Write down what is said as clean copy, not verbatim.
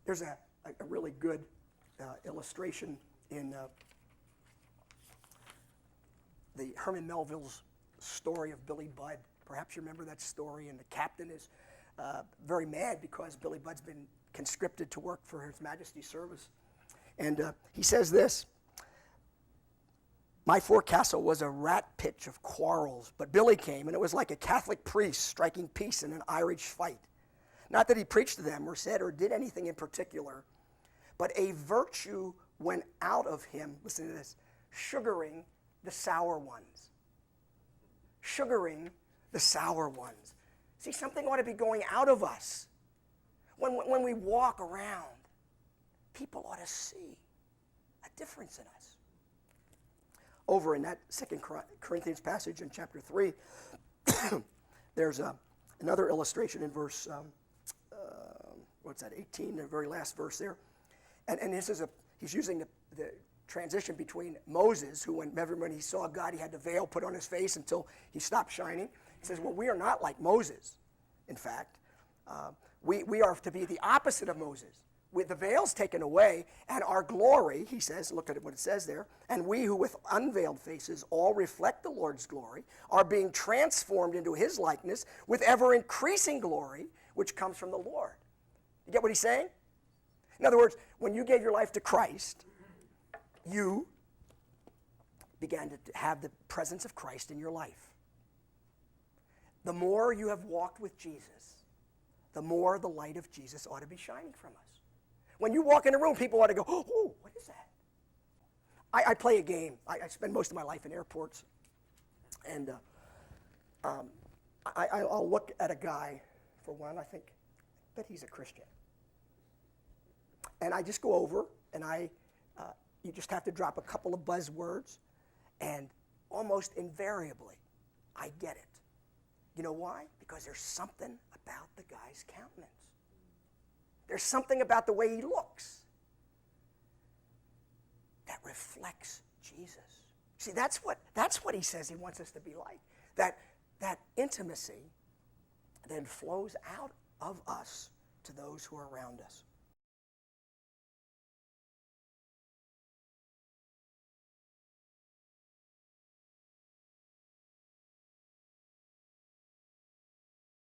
There's a really good illustration in the Herman Melville's story of Billy Budd. Perhaps you remember that story, and the captain is very mad because Billy Budd's been conscripted to work for His Majesty's service. And he says this: "My forecastle was a rat pitch of quarrels, but Billy came, and it was like a Catholic priest striking peace in an Irish fight. Not that he preached to them or said or did anything in particular, but a virtue went out of him," listen to this, "sugaring the sour ones." Sugaring the sour ones. See, something ought to be going out of us. When we walk around, people ought to see a difference in us. Over in that 2 Corinthians passage in chapter 3, there's another illustration in verse, 18, the very last verse there. And this is he's using the transition between Moses, who when he saw God, he had the veil put on his face until he stopped shining. He says, well, we are not like Moses. In fact, we are to be the opposite of Moses. With the veils taken away, and our glory, he says, look at what it says there, and we who with unveiled faces all reflect the Lord's glory are being transformed into his likeness with ever increasing glory, which comes from the Lord. You get what he's saying? In other words, when you gave your life to Christ, you began to have the presence of Christ in your life. The more you have walked with Jesus, the more the light of Jesus ought to be shining from us. When you walk in a room, people ought to go, oh, what is that? I play a game. I spend most of my life in airports. And I'll look at a guy, for one, I think, that he's a Christian. And I just go over, and you just have to drop a couple of buzzwords, and almost invariably, I get it. You know why? Because there's something about the guy's countenance. There's something about the way he looks that reflects Jesus. See, that's what he says he wants us to be like. That intimacy then flows out of us to those who are around us.